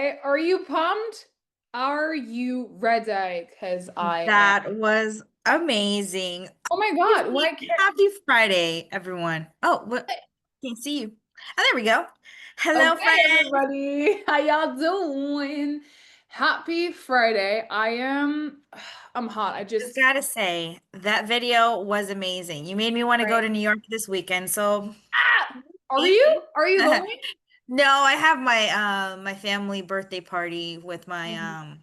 Okay, are you pumped? Are you ready? Because I am. That was amazing. Oh my God, when Happy I can't. happy Friday, everyone. Oh, what? Can't see you. Oh, there we go. Hello, Okay, friends. everybody, how y'all doing? Happy Friday. I'm hot. Just gotta say, that video was amazing. You made me want to go Right. to New York this weekend. So, Ah, are you? Are you going? no, I have my family birthday party with Mhm.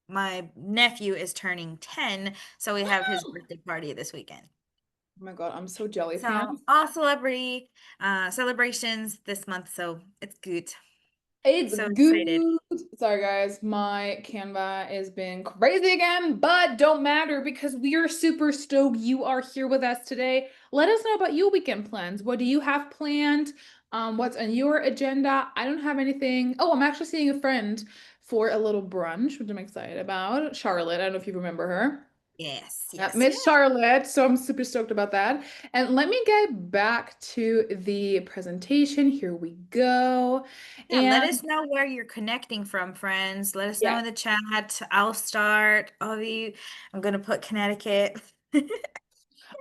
my nephew is turning 10, so we have his birthday party this weekend. Oh my God, I'm so jelly So hands. all celebrity celebrations this month, so it's good. It's So excited. good. Sorry, guys. My Canva is been crazy again, but don't matter because we are super stoked you are here with us today. Let us know about your weekend plans. What do you have planned? What's on your agenda? I don't have anything. Oh, I'm actually seeing a friend for a little brunch, which I'm excited about. Charlotte, I don't know if you remember her. Yes, Yeah, yes, Miss yes. Charlotte. So I'm super stoked about that. And let me get back to the presentation. Here we go. Yeah, let And us know where you're connecting from, friends. Let us know yeah, in the chat. I'll start. I'm gonna put Connecticut.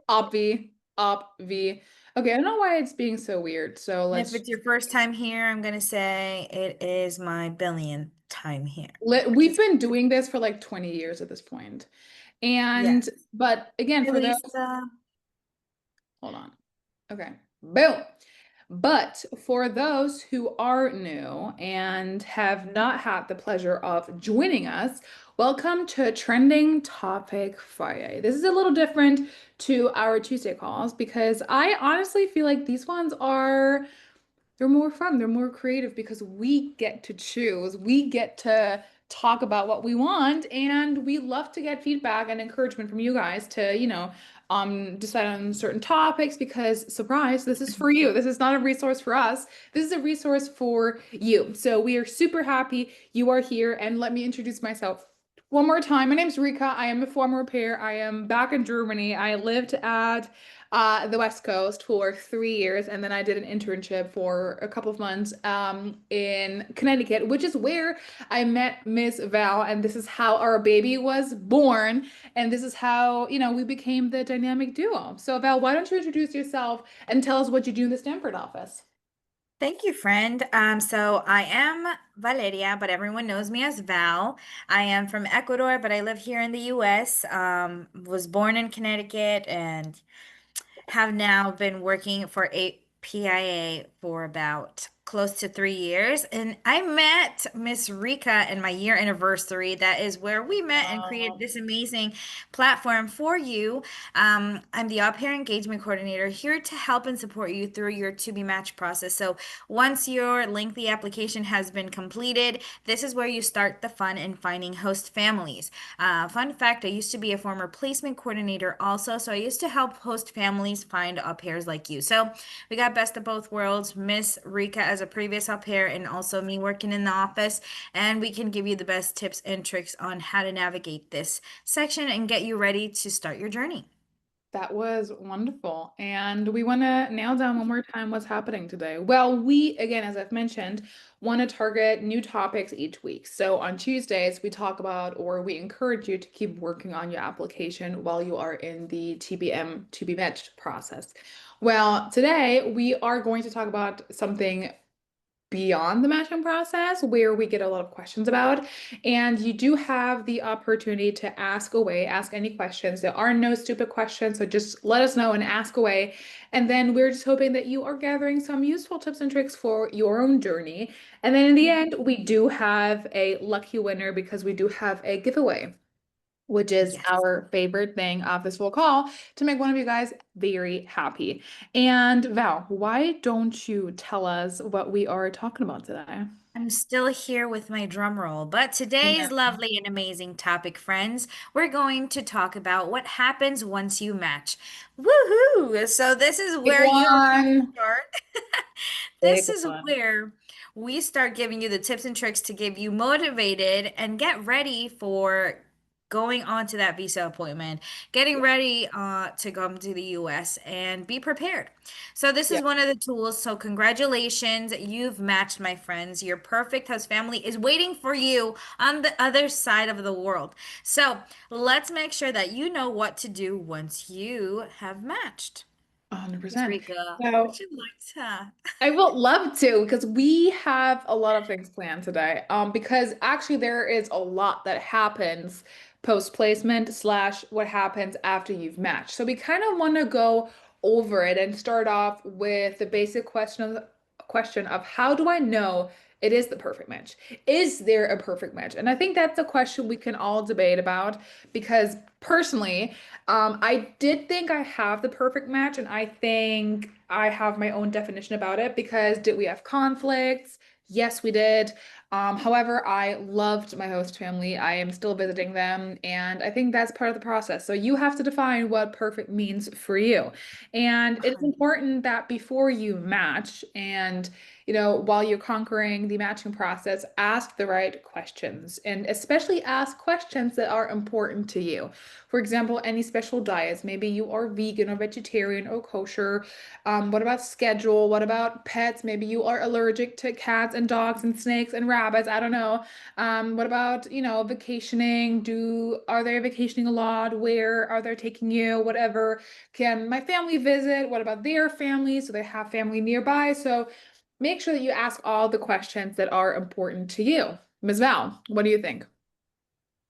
Op V. Okay, I don't know why it's being so weird. So And if let's it's your first time here, I'm gonna say it is my billionth time here. we've Just been doing this for like 20 years at this point. And yes. but again, Hi, for those, Lisa. hold on. Okay. Boom. But for those who are new and have not had the pleasure of joining us, welcome to Trending Topic Friday. This is a little different to our Tuesday calls because I honestly feel like these ones are they're more fun, they're more creative because we get to choose. We get to talk about what we want, and we love to get feedback and encouragement from you guys to, decide on certain topics because surprise, this is for you. This is not a resource for us. This is a resource for you. So we are super happy you are here, and let me introduce myself. One more time. My name's Rika. I am a former au pair. I am back in Germany. I lived at the West Coast for 3 years, and then I did an internship for a couple of months in Connecticut, which is where I met Miss Val, and this is how our baby was born, and this is how, we became the dynamic duo. So, Val, why don't you introduce yourself and tell us what you do in the Stanford office? Thank you, friend. So I am Valeria, but everyone knows me as Val. I am from Ecuador, but I live here in the US. Was born in Connecticut and have now been working for PIA for about close to 3 years. And I met Miss Rika in my year anniversary. That is where we met and created this amazing platform for you. I'm the Au Pair Engagement Coordinator here to help and support you through your to be matched process. So once your lengthy application has been completed, this is where you start the fun in finding host families. Fun fact, I used to be a former placement coordinator also, so I used to help host families find au pairs like you. So we got best of both worlds, Miss Rika as a previous au pair and also me working in the office, and we can give you the best tips and tricks on how to navigate this section and get you ready to start your journey. That was wonderful. And we want to nail down one more time what's happening today. Well, we, again, as I've mentioned, want to target new topics each week. So on Tuesdays, we talk about or we encourage you to keep working on your application while you are in the TBM to be matched process. Well, today we are going to talk about something beyond the matching process where we get a lot of questions about. And you do have the opportunity to ask away, ask any questions. There are no stupid questions, so just let us know and ask away. And then we're just hoping that you are gathering some useful tips and tricks for your own journey. And then in the end, we do have a lucky winner because we do have a giveaway, which is Yes. our favorite thing of this full call to make one of you guys very happy. And Val, why don't you tell us what we are talking about today? I'm still here with my drum roll, but I know. today's lovely and amazing topic, friends, we're going to talk about what happens once you match. Woohoo! So this is Big where you're going to one. start. Big This is one. where we start giving you the tips and tricks to get you motivated and get ready for going on to that visa appointment, getting ready to come to the US and be prepared. So this Yeah. is one of the tools. So congratulations, you've matched, my friends. Your perfect host family is waiting for you on the other side of the world. So let's make sure that you know what to do once you have matched. Miss 100%. Rika, would So you like to? I would love to because we have a lot of things planned today. Because actually there is a lot that happens post placement slash what happens after you've matched. So we kind of want to go over it and start off with the basic question of how do I know it is the perfect match? Is there a perfect match? And I think that's a question we can all debate about because personally, I did think I have the perfect match, and I think I have my own definition about it because did we have conflicts? Yes, we did. However, I loved my host family. I am still visiting them, and I think that's part of the process. So you have to define what perfect means for you. And it is important that before you match and while you're conquering the matching process, ask the right questions and especially ask questions that are important to you. For example, any special diets. Maybe you are vegan or vegetarian or kosher. What about schedule? What about pets? Maybe you are allergic to cats and dogs and snakes and rabbits. I don't know. What about, vacationing? Are they vacationing a lot? Where are they taking you? Whatever. Can my family visit? What about their family? So they have family nearby. So make sure that you ask all the questions that are important to you. Ms. Val, what do you think?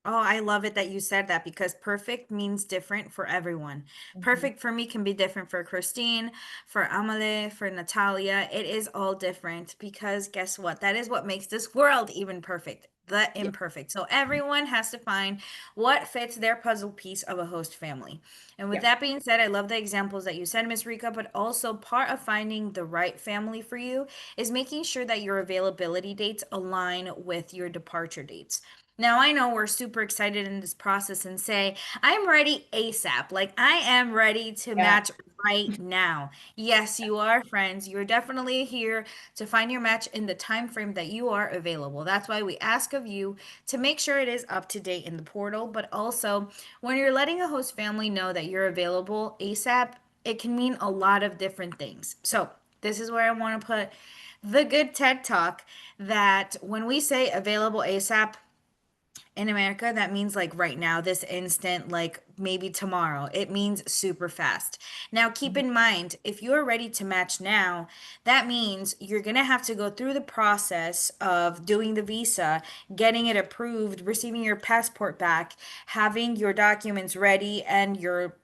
Oh, I love it that you said that because perfect means different for everyone. Mhm. Perfect for me can be different for Christine, for Amale, for Natalia. It is all different because guess what? That is what makes this world even perfect, the Yeah. imperfect. So everyone has to find what fits their puzzle piece of a host family. And with Yeah. that being said, I love the examples that you said, Miss Rika, but also part of finding the right family for you is making sure that your availability dates align with your departure dates. Now, I know we're super excited in this process and say, I'm ready ASAP. Like, I am ready to Yeah. match right now. Yes, you are, friends. You're definitely here to find your match in the time frame that you are available. That's why we ask of you to make sure it is up to date in the portal, but also when you're letting a host family know that you're available ASAP, it can mean a lot of different things. So, this is where I want to put the good TED talk that when we say available ASAP, in America, that means like right now, this instant, like maybe tomorrow. It means super fast. Now, keep Mhm. in mind, if you're ready to match now, that means you're going to have to go through the process of doing the visa, getting it approved, receiving your passport back, having your documents ready, and your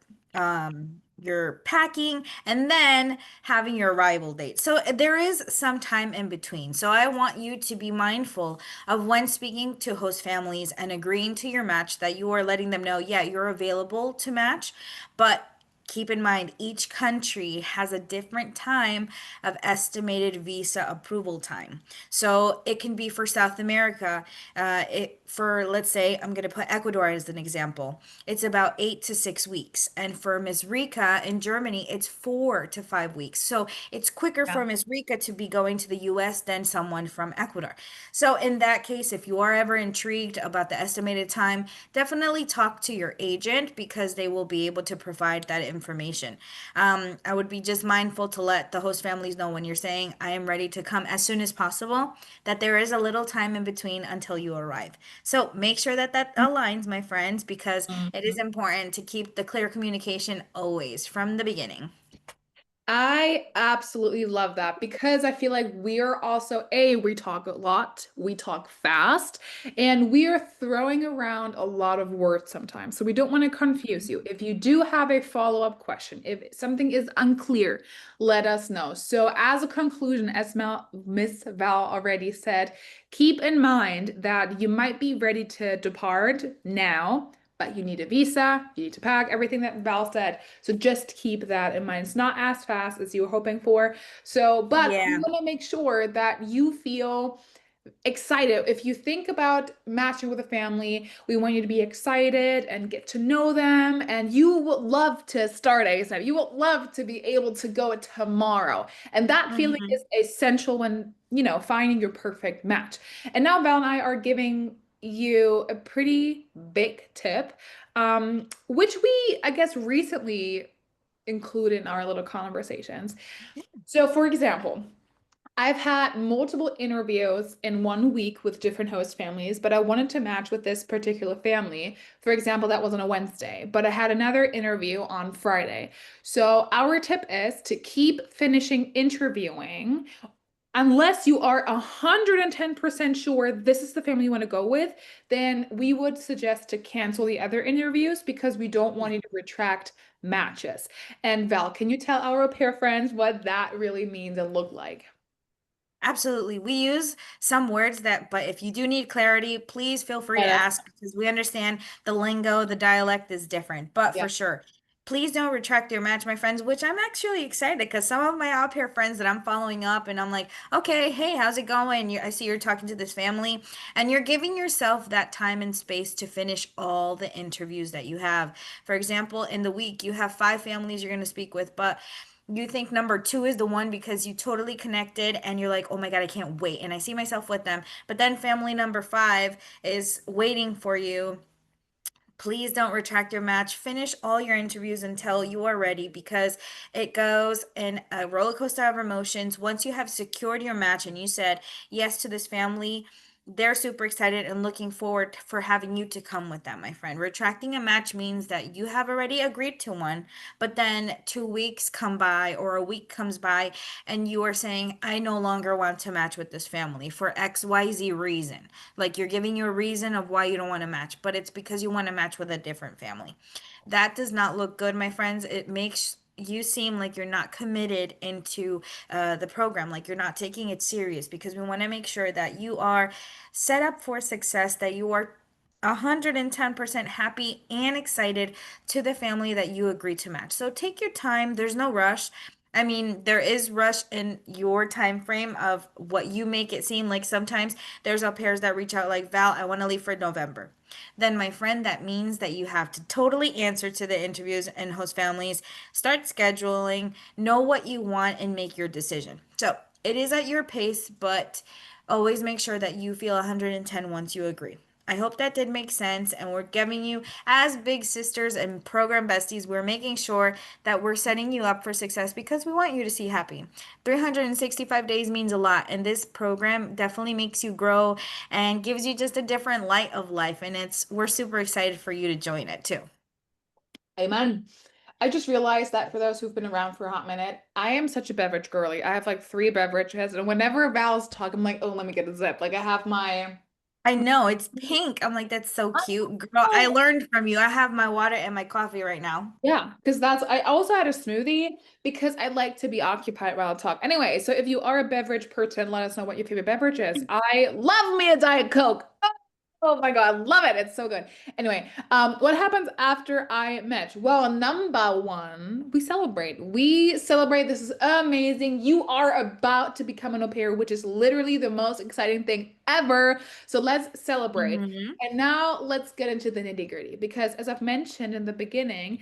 packing, and then having your arrival date. So there is some time in between. So I want you to be mindful of when speaking to host families and agreeing to your match that you are letting them know, yeah, you're available to match, but keep in mind each country has a different time of estimated visa approval time. So it can be for South America, for let's say I'm going to put Ecuador as an example. It's about 8 to 6 weeks, and for Miss Rika in Germany, it's 4 to 5 weeks. So it's quicker Yeah. for Miss Rika to be going to the U.S. than someone from Ecuador. So in that case, if you are ever intrigued about the estimated time, definitely talk to your agent because they will be able to provide that information. I would be just mindful to let the host families know when you're saying, I am ready to come as soon as possible, that there is a little time in between until you arrive. So make sure that that aligns, my friends, because it is Mhm. important to keep the clear communication always from the beginning. I absolutely love that because I feel like we are also, we talk a lot, we talk fast, and we are throwing around a lot of words sometimes. So we don't want to confuse you. If you do have a follow-up question, if something is unclear, let us know. So as a conclusion, as Miss Val already said, keep in mind that you might be ready to depart now, but you need a visa, you need to pack, everything that Val said. So just keep that in mind. It's not as fast as you were hoping for. So, but we Yeah. want to make sure that you feel excited. If you think about matching with a family, we want you to be excited and get to know them. And you would love to start ASAP. You would love to be able to go tomorrow. And that feeling is Mhm. essential when, finding your perfect match. And now Val and I are giving you a pretty big tip, which we, I guess, recently include in our little conversations. So, for example, I've had multiple interviews in 1 week with different host families, but I wanted to match with this particular family. For example, that was on a Wednesday, but I had another interview on Friday. So, our tip is to keep finishing interviewing unless you are 110% sure this is the family you want to go with, then we would suggest to cancel the other interviews because we don't want you to retract matches. And Val, can you tell our pair friends what that really means and look like? Absolutely. We use some words that, but if you do need clarity, please feel free to Yeah, ask because we understand the lingo, the dialect is different. But yeah. for sure, please don't retract your match, my friends, which I'm actually excited because some of my au pair friends that I'm following up and I'm like, okay, hey, how's it going? I see you're talking to this family and you're giving yourself that time and space to finish all the interviews that you have. For example, in the week, you have 5 families you're going to speak with, but you think number two is the one because you totally connected and you're like, oh my God, I can't wait. And I see myself with them. But then family number five is waiting for you. Please don't retract your match. Finish all your interviews until you are ready because it goes in a roller coaster of emotions. Once you have secured your match and you said yes to this family, they're super excited and looking forward for having you to come with them, my friend. Retracting a match means that you have already agreed to one, but then 2 weeks come by or a week comes by and you are saying, I no longer want to match with this family for XYZ reason. Like you're giving you a reason of why you don't want to match, but it's because you want to match with a different family. That does not look good, my friends. It makes you seem like you're not committed into the program, like you're not taking it serious because we want to make sure that you are set up for success, that you are 110% happy and excited to the family that you agree to match. So take your time. There's no rush. I mean, there is rush in your time frame of what you make it seem like. Sometimes there's au pairs that reach out like, Val, I want to leave for November. Then, my friend, that means that you have to totally answer to the interviews and host families, start scheduling, know what you want, and make your decision. So, it is at your pace, but always make sure that you feel 110 once you agree. I hope that did make sense, and we're giving you, as big sisters and program besties, we're making sure that we're setting you up for success because we want you to see happy. 365 days means a lot, and this program definitely makes you grow and gives you just a different light of life. And we're super excited for you to join it too. Amen. I just realized that for those who've been around for a hot minute, I am such a beverage girly. I have like 3 beverages, and whenever Val's talk, I'm like, oh, let me get a zip. Like I have my I know it's pink. I'm like, that's so cute. Girl, I oh, learned from you. I have my water and my coffee right now. yeah, because I also had a smoothie because I like to be occupied while I talk. Anyway, so if you are a beverage person, let us know what your favorite beverage is. I love me a Diet Coke. Oh my God, love it. It's so good. Anyway, what happens after I match? Well, number one, we celebrate. We celebrate. This is amazing. You are about to become an au pair, which is literally the most exciting thing ever. So let's celebrate. Hmm. And now let's get into the nitty-gritty because as I've mentioned in the beginning,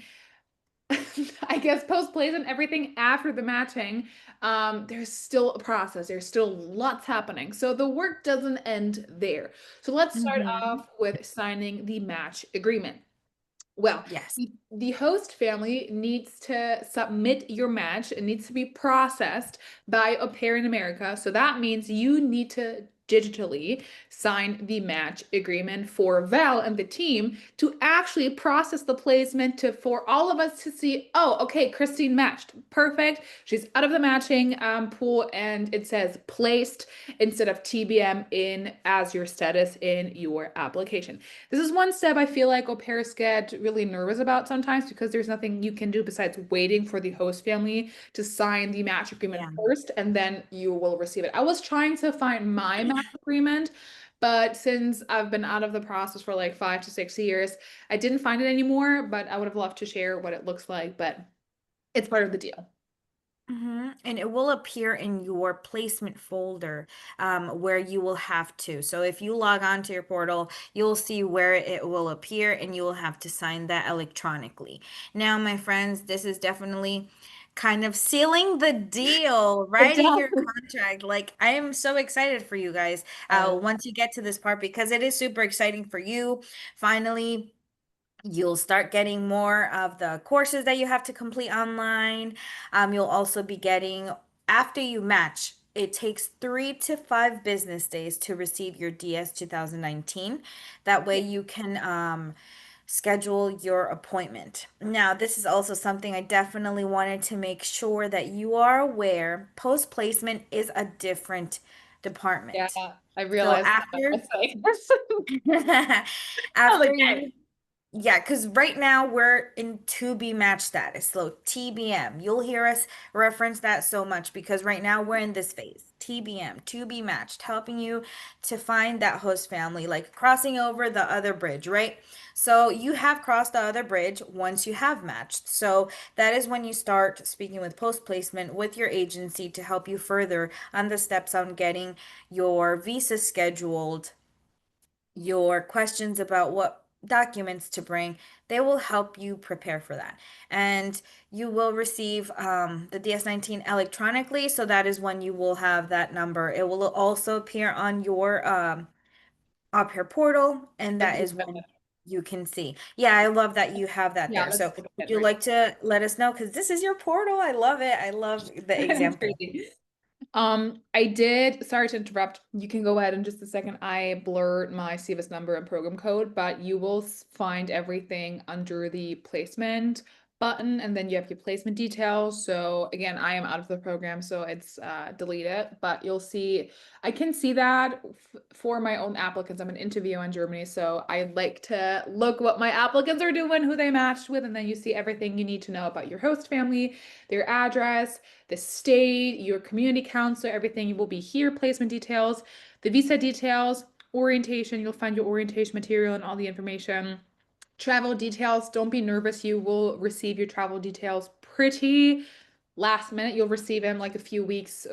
I guess post plays and everything after the matching, there's still a process. There's still lots happening. So the work doesn't end there. So let's start Hmm. off with signing the match agreement. Well, Yes. the host family needs to submit your match. It needs to be processed by a pair in America. So that means you need to digitally sign the match agreement for Val and the team to actually process the placement to for all of us to see, oh, okay, Christine matched. Perfect. She's out of the matching pool and it says placed instead of TBM in as your status in your application. This is one step I feel like au pairs get really nervous about sometimes because there's nothing you can do besides waiting for the host family to sign the match agreement Yeah. first, and then you will receive it. I was trying to find my match agreement, but since I've been out of the process for like 5 to 6 years, I didn't find it anymore, but I would have loved to share what it looks like, but it's part of the deal. And it will appear in your placement folder where you will have to. So if you log on to your portal, you'll see where it will appear and you will have to sign that electronically. Now, my friends, this is definitely kind of sealing the deal, It writing your does. contract. Like, I am so excited for you guys once you get to this part because it is super exciting for you. Finally, you'll start getting more of the courses that you have to complete online. You'll also be getting, after you match, it takes 3 to 5 business days to receive your DS 2019. That way Yeah. you can schedule your appointment. Now, this is also something I definitely wanted to make sure that you are aware. Post placement is a different Yeah, department. I So realized that. I after was like, I was after like, dang. you yeah, because right now we're in to be match status. So TBM. You'll hear us reference that so much because right now we're in this phase. TBM, to be matched, helping you to find that host family, like crossing over the other bridge, right? So you have crossed the other bridge once you have matched. So that is when you start speaking with post placement with your agency to help you further on the steps on getting your visa scheduled, your questions about what documents to bring. They will help you prepare for that. And you will receive the DS-19 electronically. So that is when you will have that number. It will also appear on your au pair portal. And that Okay, is when you can see. Yeah, I love that you have that yeah, there. let's So look would at it you right like to let us know? Because this is your portal. I love it. I love the now. It's example. crazy. I did, sorry to interrupt. You can go ahead in just a second. I blurred my CVS number and program code, but you will find everything under the placement button, and then you have your placement details. So again, I am out of the program, so it's deleted, but you'll see, I can see that for my own applicants. I'm an interviewer in Germany, so I like to look what my applicants are doing, who they matched with, and then you see everything you need to know about your host family, their address, the state, your community counselor, everything will be here, placement details, the visa details, orientation. You'll find your orientation material and all the information. Travel details, don't be nervous. You will receive your travel details pretty last minute. You'll receive them like a few weeks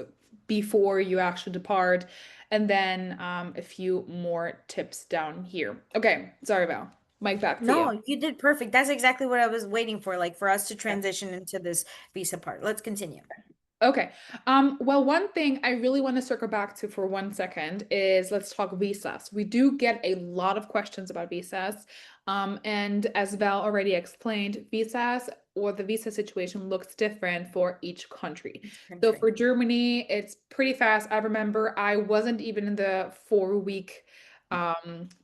before you actually depart. And then a few more tips down here. Okay, sorry, Val. Mike, back to you. No, you did perfect. That's exactly what I was waiting for, like for us to transition into this visa part. Let's continue. Okay. Well, one thing I really want to circle back to for 1 second is let's talk visas. We do get a lot of questions about visas. And as Val already explained, visas or the visa situation looks different for each country. Each So country. for Germany, it's pretty fast. I remember I wasn't even in the 4 week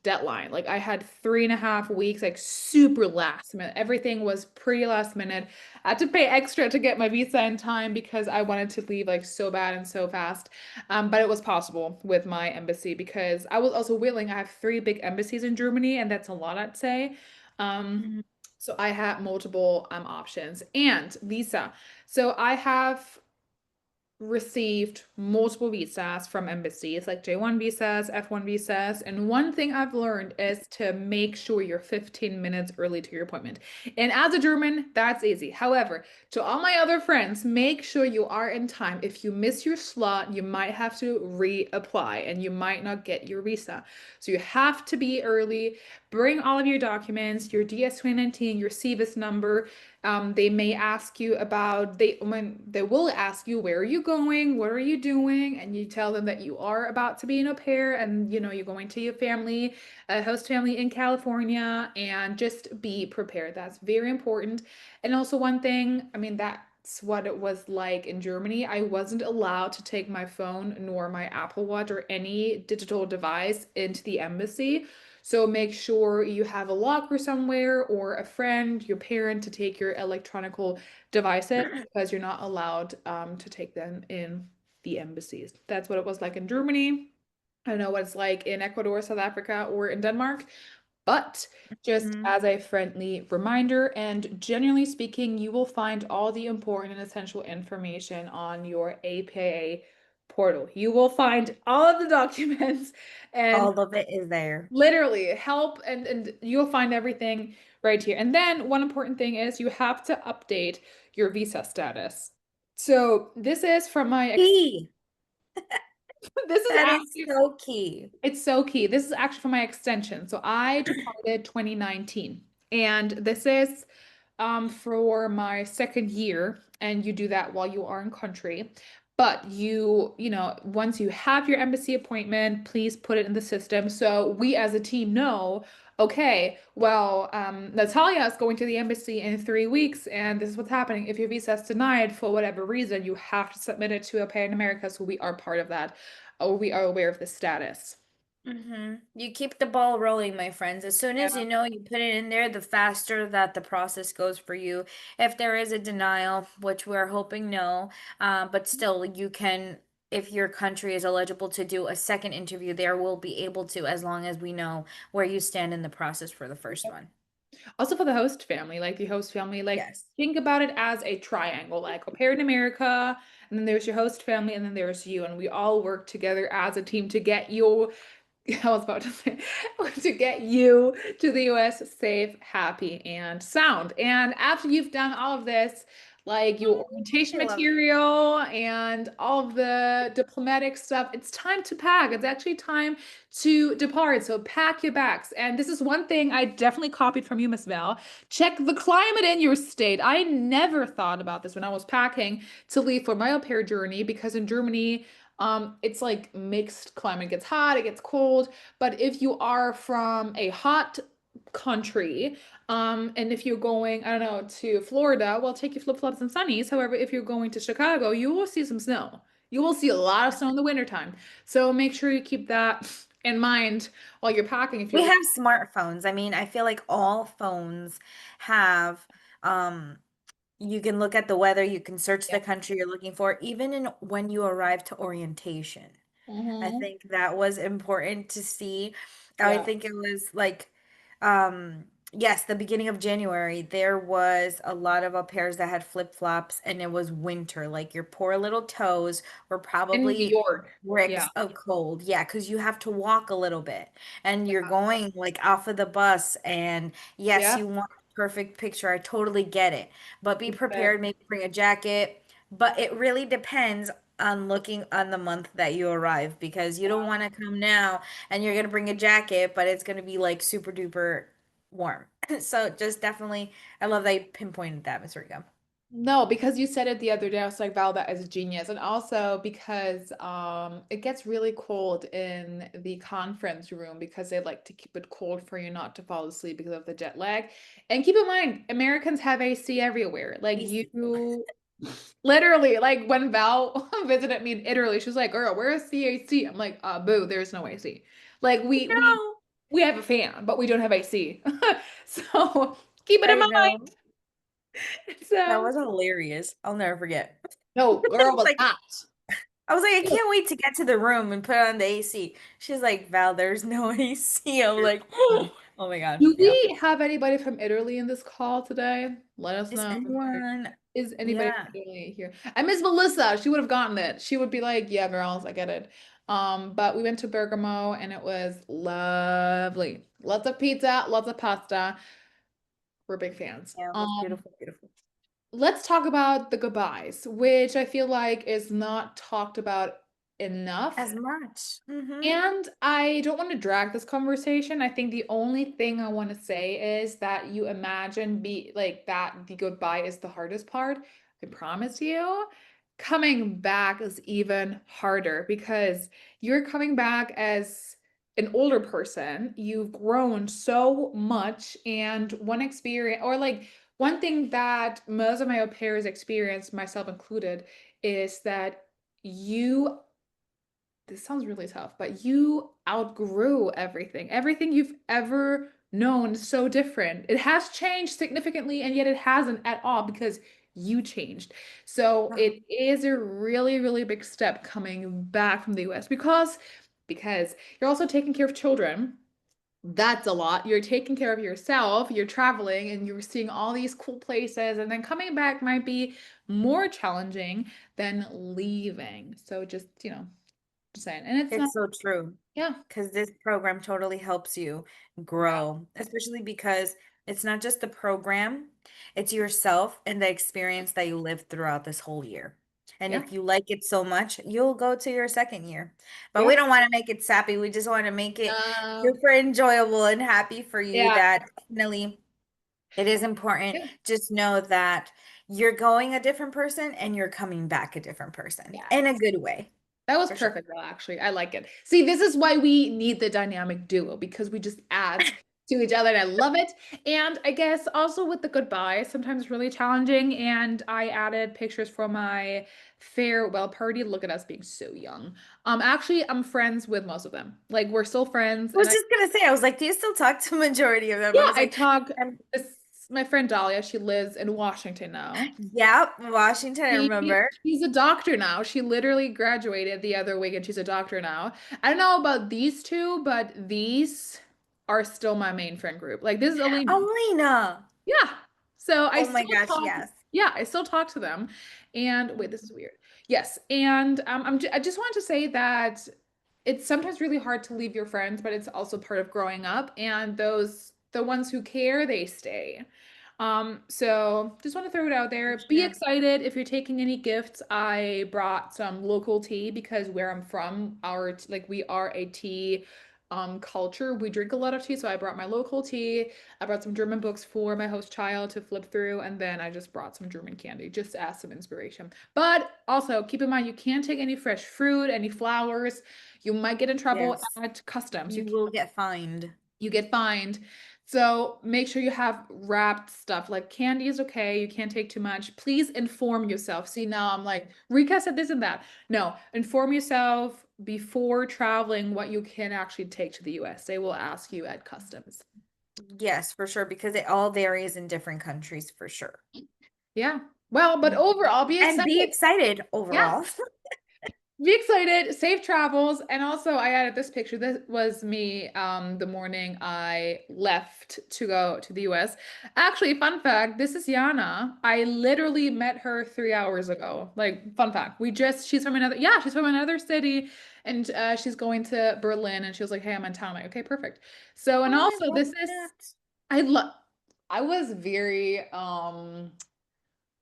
deadline. Like I had 3.5 weeks, like super last minute. Everything was pretty last minute. I had to pay extra to get my visa in time because I wanted to leave like so bad and so fast. But it was possible with my embassy because I was also willing. I have 3 big embassies in Germany, and that's a lot, I'd say. Um, Mhm. so I had multiple options and visa. So I have received multiple visas from embassies, like J1 visas, F1 visas. And one thing I've learned is to make sure you're 15 minutes early to your appointment. And as a German, that's easy. However, to all my other friends, make sure you are in time. If you miss your slot, you might have to reapply and you might not get your visa. So you have to be early. Bring all of your documents, your DS-2019, your CVIS number. They may ask you about when they will ask you where are you going, what are you doing, and you tell them that you are about to be an au pair, and you're going to your family, a host family in California, and just be prepared. That's very important. And also one thing, I mean that's what it was like in Germany. I wasn't allowed to take my phone nor my Apple Watch or any digital device into the embassy. So make sure you have a locker somewhere or a friend, your parent to take your electronical devices because you're not allowed to take them in the embassies. That's what it was like in Germany. I don't know what it's like in Ecuador, South Africa, or in Denmark, but just Mhm. as a friendly reminder, and generally speaking, you will find all the important and essential information on your APA portal. You will find all of the documents and All of it is there. literally help, and you'll find everything right here. And then one important thing is you have to update your visa status. So this is from my ex Key. this is That is actually so key. it's so key. This is actually from my extension. So I departed 2019. And this is for my second year, and you do that while you are in country. But once you have your embassy appointment, please put it in the system so we as a team know, okay, well, Natalia is going to the embassy in 3 weeks, and this is what's happening. If your visa is denied for whatever reason, you have to submit it to a Pay in America, so we are part of that, or we are aware of the status. You keep the ball rolling, my friends. As soon as Yeah. you know you put it in there, the faster that the process goes for you. If there is a denial, which we're hoping no, but still you can, if your country is eligible to do a second interview, there will be able to, as long as we know where you stand in the process for the first one. Also for the host family, like the host family, like Yes. think about it as a triangle, like a pair in America, and then there's your host family, and then there's you, and we all work together as a team to get you, I was about to say, to get you to the US safe, happy, and sound. And after you've done all of this, like your orientation I love it. material and all of the diplomatic stuff, it's time to pack. It's actually time to depart. So pack your bags. And this is one thing I definitely copied from you, Miss Val. Check the climate in your state. I never thought about this when I was packing to leave for my au pair journey because in Germany, it's like mixed climate. It gets hot, it gets cold. But if you are from a hot country, and if you're going, I don't know, to Florida, well, take your flip-flops and sunnies. However, if you're going to Chicago, you will see some snow. You will see a lot of snow in the wintertime. So make sure you keep that in mind while you're packing if you're We going. have smartphones. I mean, I feel like all phones have you can look at the weather, you can search Yeah. the country you're looking for, even in when you arrive to orientation. I Hmm. think that was important to see. I Yeah. think it was like, um, yes, the beginning of January, there was a lot of au pairs that had flip-flops and it was winter. Like your poor little toes were In New probably York. Yeah. bricks of cold. Yeah, because you have to walk a little bit and you're going like off of the bus. And yes, Yeah. you want a perfect picture. I totally get it. But be Yeah. prepared, maybe bring a jacket. But it really depends on looking on the month that you arrive because you don't want to come now and you're gonna bring a jacket, but it's gonna be like super duper warm. So just definitely, I love that you pinpointed that, Miss Rico. No, because you said it the other day, I was like, wow, that is genius. And also because it gets really cold in the conference room because they like to keep it cold for you not to fall asleep because of the jet lag. And keep in mind, Americans have AC everywhere. Like AC. you literally, like when Val visited me in Italy, she was like, girl, where's the AC? I'm like, boo, there's no AC. Like No, we have a fan, but we don't have AC. So keep it in I mind. know. That So was hilarious. I'll never forget. no, girl was Like, hot. I was like, I can't wait to get to the room and put on the AC. She's like, Val, there's no AC. I'm like, oh my gosh, Do yeah. we have anybody from Italy in this call today? Let us Is know if there anyone? is anybody Yeah, from Italy here. I miss Melissa. She would have gotten it. She would be like, "Yeah, girls, I get it." But we went to Bergamo and it was lovely. Lots of pizza, lots of pasta. We're big fans. yeah, it was beautiful, beautiful. Let's talk about the goodbyes, which I feel like is not talked about As enough. much. Mm-hmm. And I don't want to drag this conversation. I think the only thing I want to say is that you imagine be like that the goodbye is the hardest part. I promise you. Coming back is even harder because you're coming back as an older person. You've grown so much, and one experience, or like one thing that most of my au pairs experienced, myself included, is that you this sounds really tough, but you outgrew everything. Everything you've ever known is so different. It has changed significantly, and yet it hasn't at all because you changed. So it is a really, really big step coming back from the US because you're also taking care of children. That's a lot. You're taking care of yourself, you're traveling and you're seeing all these cool places, and then coming back might be more challenging than leaving. So just just saying. And it's not, It's so true. yeah, Because this program totally helps you yeah, grow, especially because it's not just the program, it's yourself and the experience that you lived throughout this whole year. And yeah, if you like it so much, you'll go to your second year. But yeah. we don't want to make it sappy. We just want to make it No, super enjoyable and happy for you yeah. that finally. It is important. Yeah. Just know that you're going a different person and you're coming back a different person in a Yes. good way, That was for sure. perfect, though, actually. I like it. See, this is why we need the dynamic duo because we just add to each other, and I love it. And I guess also with the goodbye, sometimes really challenging. And I added pictures from my farewell party. Look at us being so young. Actually, I'm friends with most of them. Like we're still friends, I and was I just gonna say, I was like, do you still talk to majority of them? I yeah, was I like, talk. um, This my friend Dahlia. She lives in Washington now. yep, Washington, I remember. She's a doctor now. She literally graduated the other week and she's a doctor now. I don't know about these two, but these are still my main friend group. Like this is only Alina. yeah. So I Oh my still gosh, talk. yes. Yeah, I still talk to them. And wait, this is weird. Yes, and I just wanted to say that it's sometimes really hard to leave your friends, but it's also part of growing up. And the ones who care, they stay. So just want to throw it out For there. Be sure. excited if you're taking any gifts. I brought some local tea because where I'm from, like we are a tea culture. We drink a lot of tea, so I brought my local tea. I brought some German books for my host child to flip through, and then I just brought some German candy just to add some inspiration. But also keep in mind you can't take any fresh fruit, any flowers. You might get in trouble Yes. at customs. You will get fined. You get fined. So make sure you have wrapped stuff. Like candy is okay. You can't take too much. Please inform yourself. See, now I'm like, Rika said this and that. No, inform yourself before traveling what you can actually take to the US. They will ask you at customs. Yes, for sure, because it all varies in different countries for sure. Yeah. Well, but Mhm. overall, be And be excited. excited Yeah. overall. Be excited, safe travels. And also I added this picture. This was me the morning I left to go to the US. Actually, fun fact, this is Yana. I literally met her 3 hours ago. Like, fun fact. She's from another, yeah, she's from another city and she's going to Berlin and she was like, hey, I'm in town. I'm like, okay, perfect. So, and Oh, I also love this is, that. I love, I was very,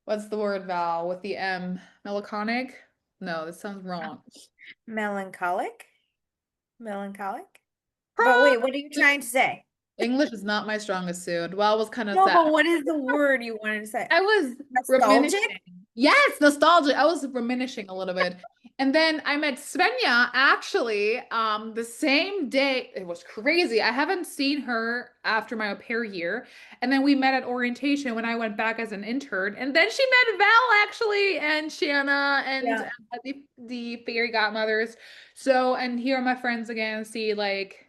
what's the word, Val, with the M? Melancholic? No, that sounds wrong. Melancholic? Melancholic? But wait, what are you trying to say? English is not my strongest suit. Well, I was kind of No, sad. but what is the word you wanted to say? I was Nostalgic? reminiscing. Yes, nostalgia. I was reminiscing a little bit. And then I met Svenja actually the same day. It was crazy. I haven't seen her after my au pair year. And then we met at orientation when I went back as an intern. And then she met Val actually and Shanna and Yeah. the fairy godmothers. So, and here are my friends again. See, like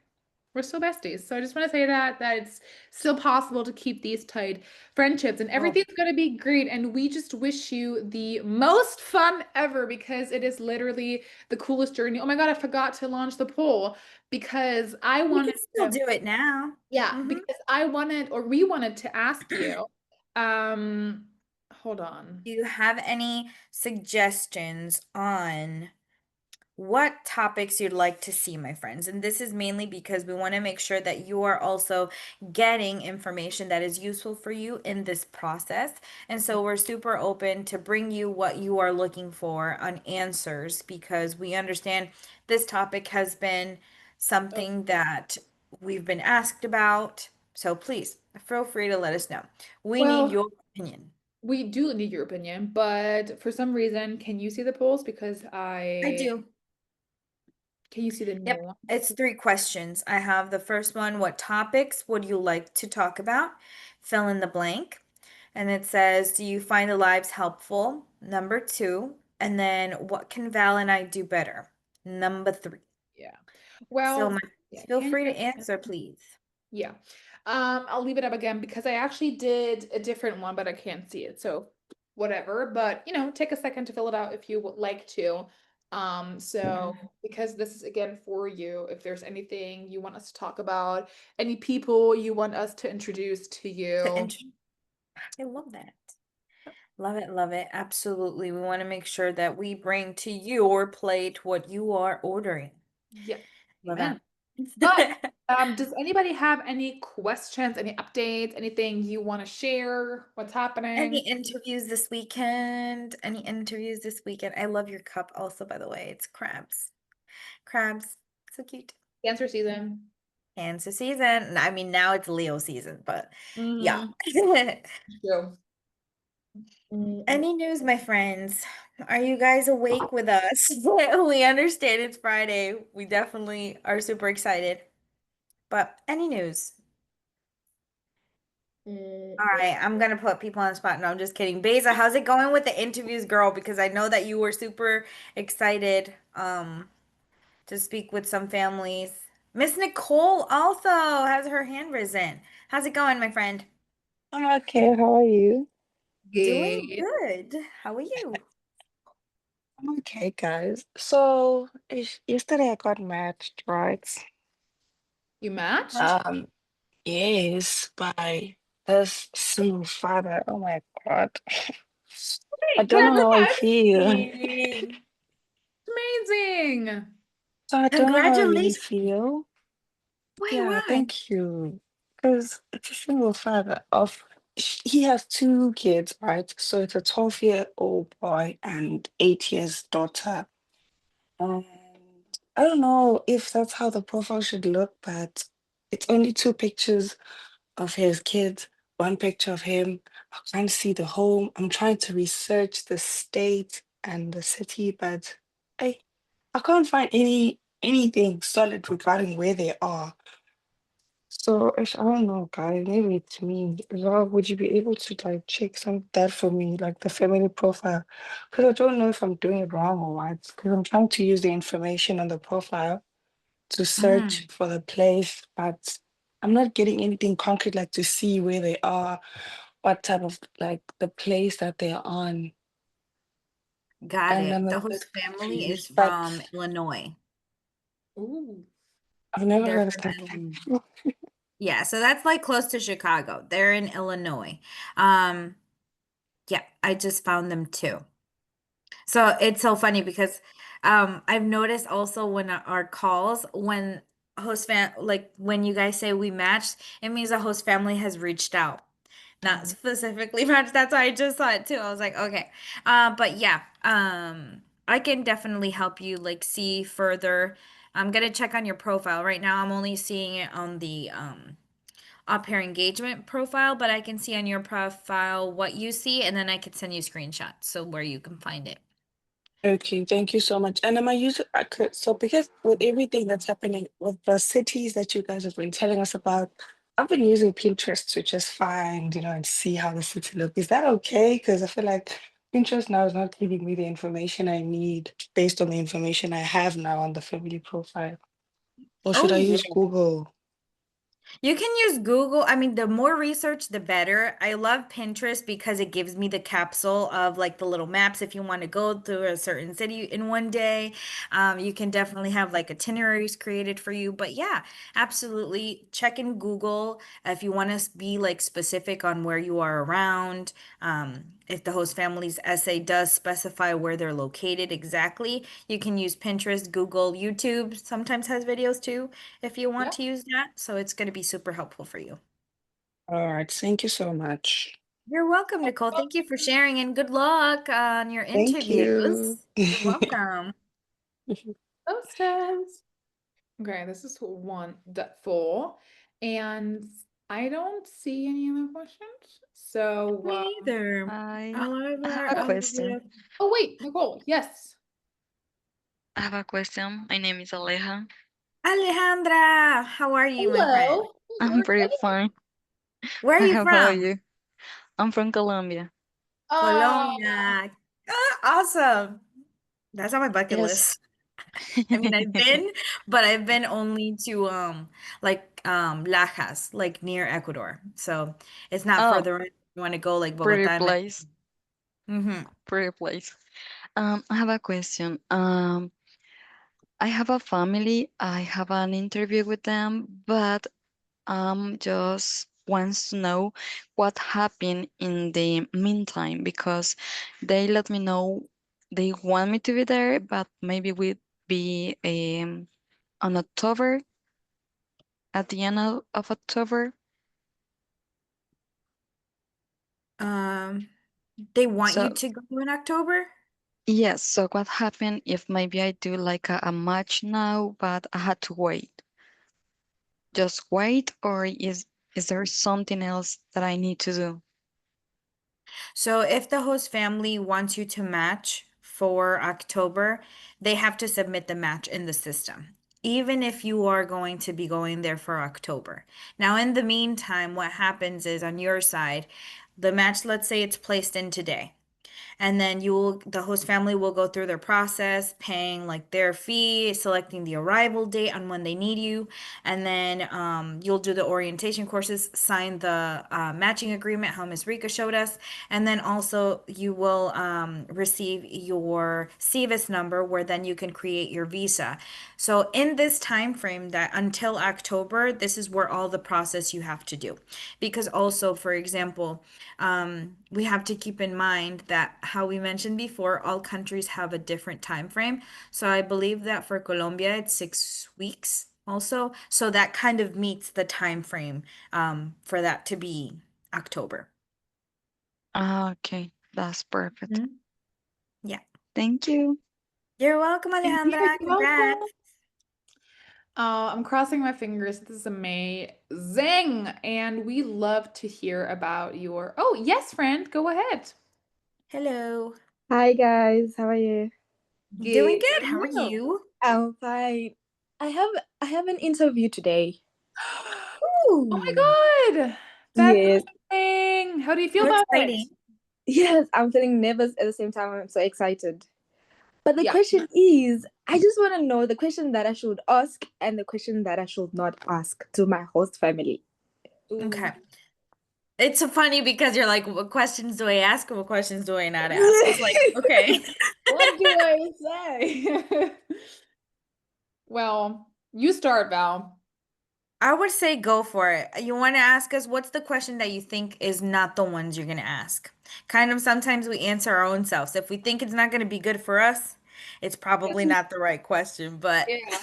we're still besties. So I just want to say that it's still possible to keep these tight friendships and Oh, everything's going to be great. And we just wish you the most fun ever because it is literally the coolest journey. Oh my God, I forgot to launch the poll because I we wanted can still to, do it now. yeah, Hmm. because I wanted or we wanted to ask you, um, hold on. Do you have any suggestions on what topics you'd like to see, my friends? And this is mainly because we want to make sure that you are also getting information that is useful for you in this process. And so we're super open to bring you what you are looking for on answers because we understand this topic has been Oh, something that we've been asked about. So please feel free to let us know. We need well, your opinion. we do need your opinion, but for some reason, can you see the polls? Because I I do. can you see the new Yep, ones? it's three questions. I have the first one, what topics would you like to talk about? Fill in the blank. And it says, do you find the lives helpful? Number two. And then what can Val and I do better? Number three. Yeah. So Well, my, yeah, feel can free you to answer, please. yeah. I'll leave it up again because I actually did a different one, but I can't see it. So whatever. But take a second to fill it out if you would like to. So because this is again for you, if there's anything you want us to talk about, any people you want us to introduce to To you. int I love that. Love it, love it. Absolutely. We want to make sure that we bring to your plate what you are ordering. Yeah. Love Amen. that. But does anybody have any questions, any updates, anything you want to share? What's happening? Any interviews this weekend? Any interviews this weekend? I love your cup also, by the way. It's crabs. Crabs. So cute. Cancer season. Cancer season. I mean, now it's Leo season, but yeah. Mm-hmm. True. Any news, my friends? Are you guys awake with us? We understand it's Friday. We definitely are super excited. But any news? All right, I'm gonna put people on the spot. No, I'm just kidding. Beza, how's it going with the interviews, girl? Because I know that you were super excited to speak with some families. Miss Nicole also has her hand risen. How's it going, my friend? I'm okay. How are you? Doing Good. good. How are you? I'm okay, guys. So yesterday I got matched, right? You matched? Um, yes, by this single father. Oh my God. I Wait, don't know that's how I feel. amazing. Amazing. So I don't know how I really Congratulations. feel. Wait, Yeah, why? thank you. Because it's a single father of he has two kids, right? So it's a 12-year-old boy and 8 years daughter. And I don't know if that's how the profile should look, but it's only two pictures of his kids, one picture of him. I can't see the home. I'm trying to research the state and the city, but I I can't find anything solid regarding where they are. So I don't know, guys. Maybe it's me. Well, would you be able to like check some of that for me, like the family profile? Because I don't know if I'm doing it wrong or what. Because I'm trying to use the information on the profile to search Mm, for the place, but I'm not getting anything concrete, like to see where they are, what type of like the place that they're on. got And I'm it. a The bit host family is confused, but from Illinois. Ooh. I've never They're heard of from that Illinois. before. Yeah, so that's like close to Chicago. They're in Illinois. Um, yeah, I just found them too. So it's so funny because I've noticed also when our calls, when host fam like when you guys say we matched, it means the host family has reached out. Not Mhm. specifically matched. That's why I just saw it too. I was like, okay. But yeah, I can definitely help you like see further. I'm gonna check on your profile. Right now I'm only seeing it on the up pair engagement profile, but I can see on your profile what you see, and then I could send you screenshots so where you can find it. Okay, thank you so much. And am I using accurate? So because with everything that's happening with the cities that you guys have been telling us about, I've been using Pinterest to just find, and see how the city look. Is that okay? Because I feel like Pinterest now is not giving me the information I need based on the information I have now on the family profile. Or should Oh I yeah. use Google? You can use Google. I mean, the more research, the better. I love Pinterest because it gives me the capsule of like the little maps if you want to go to a certain city in one day. You can definitely have like itineraries created for you. But yeah, absolutely. Check in Google if you want to be like specific on where you are around. If the host family's essay does specify where they're located exactly, you can use Pinterest, Google, YouTube sometimes has videos too if you want Yeah. to use that. So it's going to be super helpful for you. All right, thank you so much. You're welcome, Nicole. Thank you for sharing and good luck on your Thank you. interviews. You're welcome. Hostess. Okay, this is four. And I don't see any other questions. So, Me either. I have a However, question. oh wait, Nicole, yes. I have a question. My name is Aleja. Alejandra, how are you, my friend? Hello. I'm pretty fine. Where are you How about from? you? I'm from Colombia. Oh, Colombia. Ah, awesome. That's on my bucket Yes. list. I mean, I've been, but I've been only to like Lajas, like near Ecuador. So it's not Oh, further in. You want to go like pretty Bogota and place. mm-hmm. Pretty place. I have a question. I have a family. I have an interview with them, but just wants to know what happened in the meantime because they let me know they want me to be there, but maybe we'd be on October, at the end of October. Um, they want you So to go in October? yes, so what happened if maybe I do like a match now, but I had to wait? just wait, or is there something else that I need to do? So if the host family wants you to match for October, they have to submit the match in the system, even if you are going to be going there for October. Now, in the meantime, what happens is on your side, the match, let's say it's placed in today. And then the host family will go through their process, paying like their fee, selecting the arrival date on when they need you. And then you'll do the orientation courses, sign the matching agreement, how Miss Rika showed us. And then also you will receive your CVIS number where then you can create your visa. So in this time frame that until October, this is where all the process you have to do. Because also, for example, we have to keep in mind that how we mentioned before, all countries have a different time frame. So I believe that for Colombia, it's 6 weeks also. So that kind of meets the time frame for that to be October. Ah, okay, that's perfect. Mhm. Yeah. Thank you. You're welcome, Thank you. Alejandra. You're welcome. Congrats. I'm crossing my fingers. This is amazing. And we love to hear about your. Oh, yes, friend. Go ahead. Hello. Hi guys, how are you? Doing Good. good. And How are you? you? I'm fine. I have I have an interview today. Oh my Ooh, God. That's Yes. amazing. How do you feel how about it? exciting. Yes, I'm feeling nervous at the same time. I'm so excited. But the Yeah. question is, I just want to know the question that I should ask and the question that I should not ask to my host family. Ooh. Okay. It's so funny because you're like, what questions do I ask or what questions do I not ask? It's like, okay. What do I say? Well, you start, Val. I would say go for it. You want to ask us what's the question that you think is not the ones you're going to ask? Kind of sometimes we answer our own selves. If we think it's not going to be good for us, it's probably not the right question, but Yeah.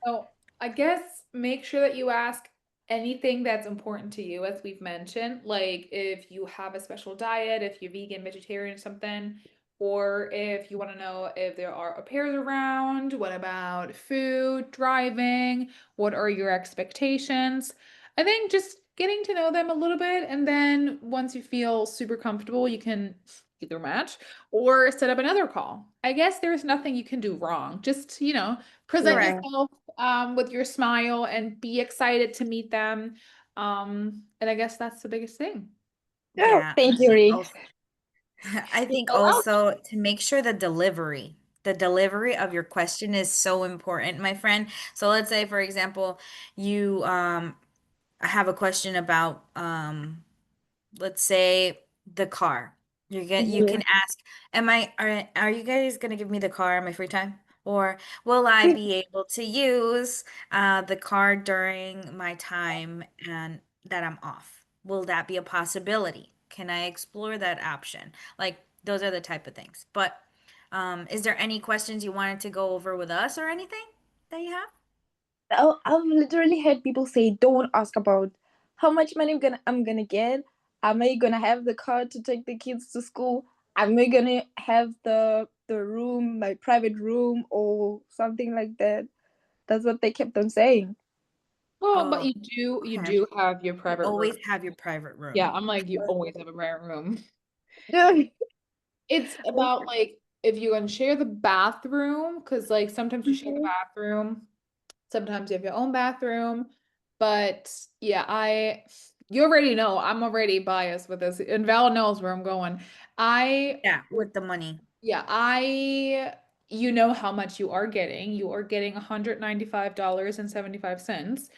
So I guess make sure that you ask anything that's important to you, as we've mentioned, like if you have a special diet, if you're vegan, vegetarian, something, or if you want to know if there are au pairs around, what about food, driving, what are your expectations? I think just getting to know them a little bit, and then once you feel super comfortable, you can either match or set up another call. I guess there's nothing you can do wrong. Just, present Yeah. correct. yourself with your smile and be excited to meet them. And I guess that's the biggest thing. Oh, Yeah, thank you, Ray. I You're think so also to make sure the delivery of your question is so important, my friend. So let's say, for example, you have a question about let's say the car. You Yeah. can ask, are you guys gonna give me the car in my free time? Or will I be able to use the car during my time and that I'm off? Will that be a possibility? Can I explore that option? Like those are the type of things. But is there any questions you wanted to go over with us or anything that you have? I've literally heard people say, "Don't ask about how much money I'm gonna get. Am I gonna have the car to take the kids to school? Am I gonna have the room, my private room, or something like that?" That's what they kept on saying. well, but Oh, you okay. do have your You private room. always have your private Yeah, room. I'm like, you always have a private room. Yeah. It's about like if you can share the bathroom, because like sometimes you share the Mhm. bathroom, sometimes you have your own bathroom. But yeah, you already know I'm already biased with this, and Val knows where I'm going. I Yeah, would, with the money. yeah, you know how much you are getting. You are getting $195.75.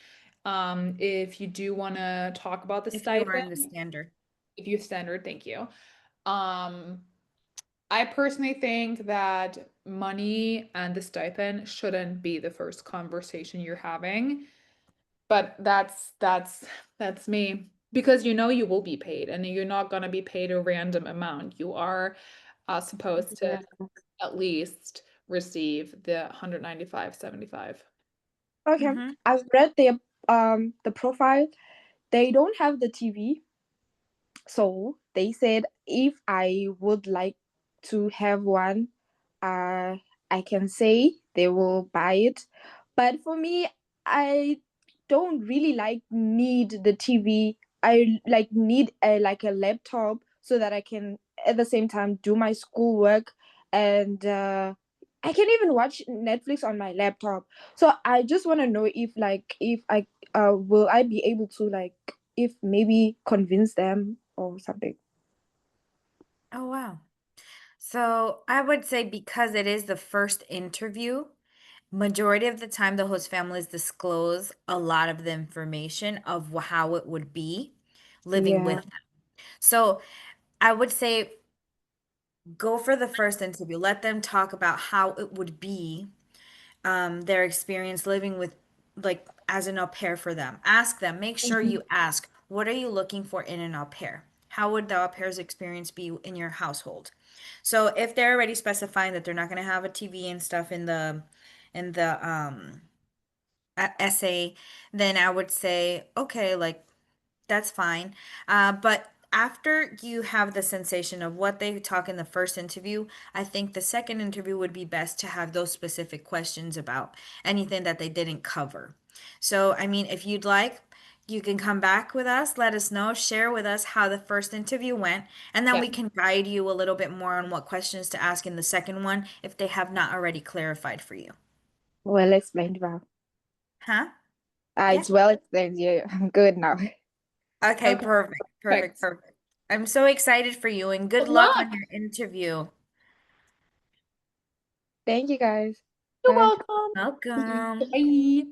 If you do want to talk about the If you are stipend, in the standard. if you standard, thank you. Um, I personally think that money and the stipend shouldn't be the first conversation you're having, but that's me because you know you will be paid and you're not going to be paid a random amount. You are supposed to Yeah. at least receive the 195.75. Okay. Mm-hmm. I've read the profile. They don't have the TV, so they said if I would like to have one, uh, I can say they will buy it. But for me, I don't really like need the TV. I like need a laptop so that I can at the same time do my schoolwork, and I can even watch Netflix on my laptop. So I just want to know if I will I be able to if maybe convince them or something. Oh, wow. So I would say because it is the first interview, majority of the time the host families disclose a lot of the information of how it would be living Yeah. with them. So I would say go for the first interview. Let them talk about how it would be, their experience living with, like, as an au pair for them. Ask them, make sure Mhm. you ask, what are you looking for in an au pair? How would the au pair's experience be in your household? So if they're already specifying that they're not going to have a TV and stuff in the essay, then I would say, okay, like that's fine. But after you have the sensation of what they talk in the first interview, I think the second interview would be best to have those specific questions about anything that they didn't cover. So, I mean, if you'd like, you can come back with us, let us know, share with us how the first interview went, and then Yeah. we can guide you a little bit more on what questions to ask in the second one if they have not already clarified for you. Well explained, Val. Huh? Yeah. It's well explained. Yeah, I'm good now. Okay, Okay. perfect, perfect, Perfect. perfect. I'm so excited for you and good Good luck on luck. your interview. Thank you guys. You're Bye. welcome. Welcome. Bye.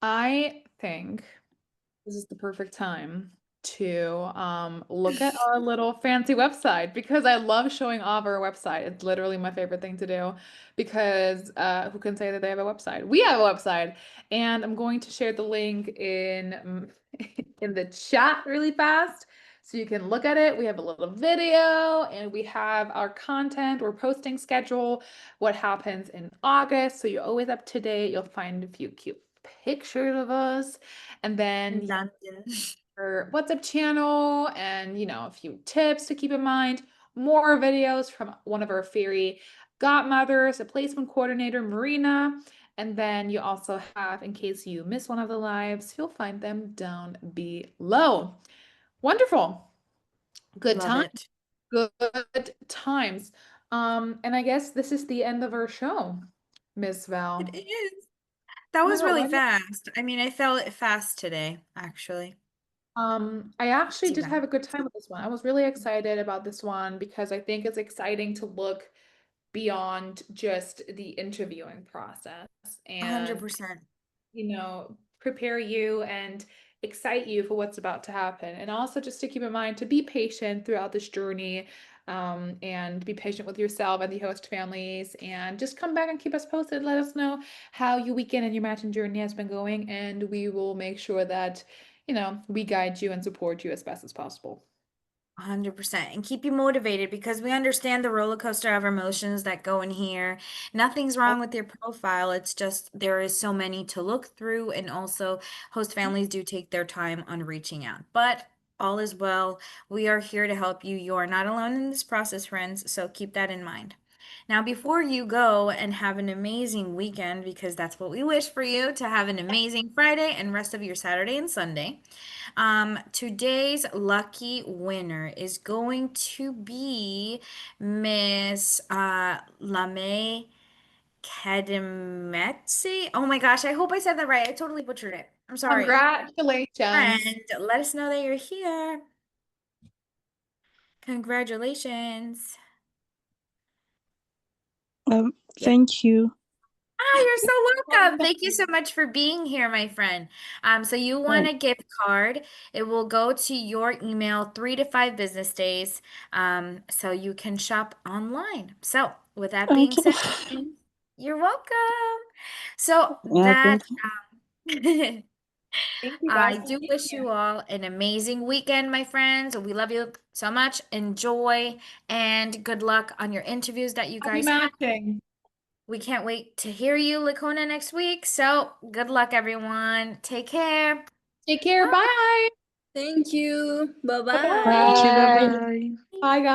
I think this is the perfect time to look at our little fancy website because I love showing off our website. It's literally my favorite thing to do because who can say that they have a website? We have a website, and I'm going to share the link in in the chat really fast so you can look at it. We have a little video and we have our content, we're posting schedule, what happens in August, so you're always up to date. You'll find a few cute pictures of us, and then In London. our WhatsApp channel, and a few tips to keep in mind. More videos from one of our fairy godmothers, a placement coordinator, Marina. And then you also have, in case you miss one of the lives, you'll find them down below. Wonderful. Good Love time. it. Good times. And I guess this is the end of our show, Miss It Val. is. That I was know, really wasn't it? fast. I mean, I felt it fast today, actually. I actually Too did bad. have a good time with this one. I was really excited about this one because I think it's exciting to look beyond just the interviewing process and 100%. prepare you and excite you for what's about to happen. And also just to keep in mind to be patient throughout this journey, and be patient with yourself and the host families. And just come back and keep us posted. Let us know how your weekend and your matching journey has been going. And we will make sure that, we guide you and support you as best as possible. 100%. And keep you motivated because we understand the roller coaster of emotions that go in here. Nothing's wrong with your profile. It's just there is so many to look through. And also, host families do take their time on reaching out. But all is well. We are here to help you. You are not alone in this process, friends. So keep that in mind. Now, before you go and have an amazing weekend, because that's what we wish for you to have an amazing Friday and rest of your Saturday and Sunday. Today's lucky winner is going to be Miss Lame Kadimetsi. Oh my gosh, I hope I said that right. I totally butchered it. I'm sorry. Congratulations. And let us know that you're here. Congratulations. Yeah. Thank you. You're so welcome. Thank you so much for being here, my friend. So you want Um, a gift card. It will go to your email 3 to 5 business days. So you can shop online. So with that being okay. said, you're welcome. So Yeah, that thank you. Thank you guys I for do being wish here. you all an amazing weekend, my friends. We love you so much. Enjoy and good luck on your interviews that you Happy guys have. matching. We can't wait to hear you, Lacona, next week. So good luck, everyone. Take care. Take care. Bye. Bye. Thank you. Bye Bye-bye. bye. Thank you. Bye Bye. bye. Bye, guys.